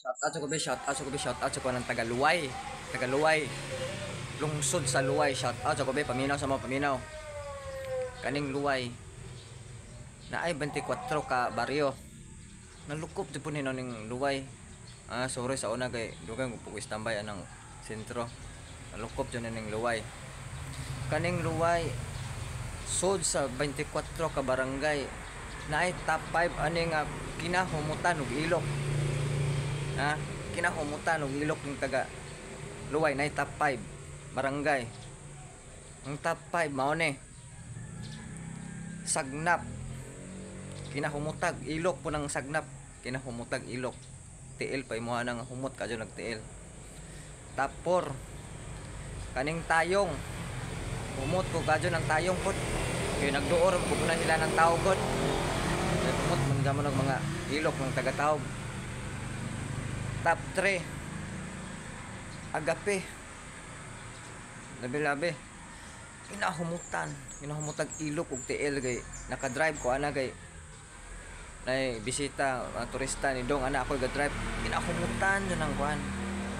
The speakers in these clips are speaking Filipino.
Shout out sa kubi, shout out sa kuanang Tagaluway. Tagaluway. Lungsod sa Luway, shout out sa kubi, paminaw sa mga paminaw. Kaning Luway. Na ay 24 ka baryo. Nalukop di po ning Luway. Sorry sa una kay dugang ko standby anang sentro. Nalukop dyan ning Luway. Kaning Luway sod sa 24 ka barangay. Na ay top 5 ani nga kinahumutan og ilok. Kinahumutan og ilok ng taga Luway na top 5 barangay. Ang top 5 mao ni Sagnap, kinahumutag ilok po ng Sagnap, kinahumutag ilok. TL pa imuha nang humot kadyo nag-TL. Top 4 kaning Tayong, humot ko kadyo ng Tayong pod. Kaya nagduor ko na sila ng tao god. Humot man gamon ng mga ilok ng taga-Taog. Top 3 Agape, labi-labi, kinahumutag ilok ug TL kay naka-drive ko ana kay nay bisita mga turista ni Dong ana ako ga-drive, kinahumutan jud ang kuan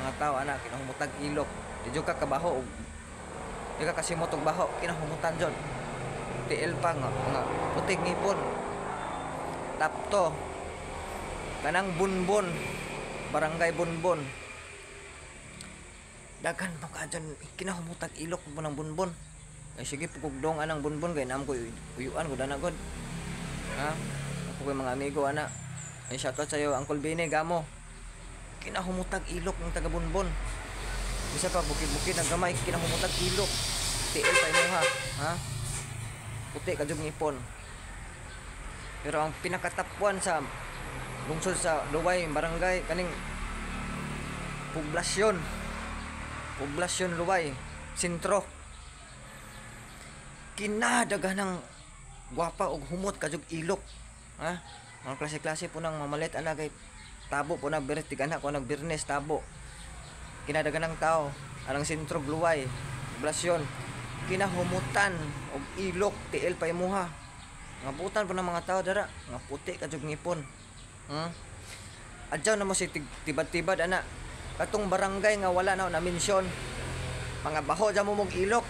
mga tao ana, kinahumutag ilok. Di jud ka kabaho og di ka kasimot og baho, kinahumutan jud TL pa nga mga puting ngipon. Top 2 kanang Bunbon, barangay Bunbon, dagan pa ka dyan, kinahumutag ilok mo ng Bunbon. Ay sige pugdong anang Bunbon kay naam ko uyuan ko dana god. Ako koy mga amigo ana. Ay shoutout sa iyo Uncle Bini gamo. Kinahumutag ilok ng taga Bunbon. Bisa pa bukid-bukid ang gamay kinahumutag ilok. TL pa imo ha. Puti ka jud ngipon. Pero ang pinakatapuan sa lungsod sa Luway barangay kaning Poblasyon Luway sentro, kinadagan ng gwapa og humot kajug ilok. Mga klase-klase po nang mamalit ana kay tabo po na birthday kana ko nag Birnes tabo. Kinadagan ng tao anang sentro Luway poblasyon, kinahumutan og ilok TL pa imuha. Ngabutan po ng mga tao dara nga puti kajug ngipon. Adyaw na mo si tibad-tibad ana. Katong barangay nga wala na mention, mga baho dyan mo mong ilok,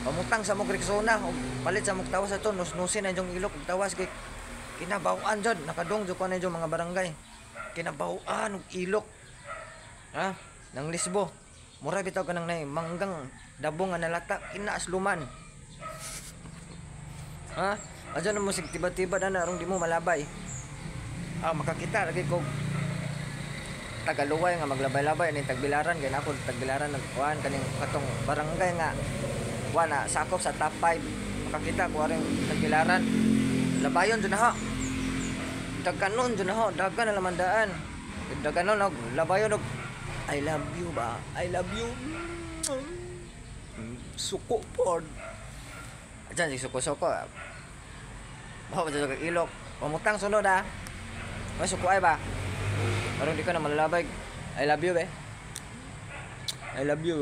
pamutang sa mong Rexona o palit sa mong tawas ito, nusnusin na yung ilok tawas kay kinabawaan dyan, nakadong dyan ko na yung mga barangay, kinabawaan og ilok ng Lisbo. Mura bitaw ka nang manggang dabong nga nalata kinaasluman. Adyan na mo sig tiba-tiba na arong di mo malabay. Makakita lagi ko Tagaluway nga maglabay-labay ni Tagbilaran kay nako Tagbilaran nagkuan kaning katong barangay nga wala sakop sa top 5. Makakita ko ring Tagbilaran. Labayon jud na ha. Dagkanon jud na ha, dagan na lamandaan. Dagkanon og labayon og I love you ba? I love you. Suko pod. Ajan si suko-suko. Bawo jud kag ilok. Pamutang sunod May suko ay ba? Parang di ka na malalabay. I love you, be. I love you,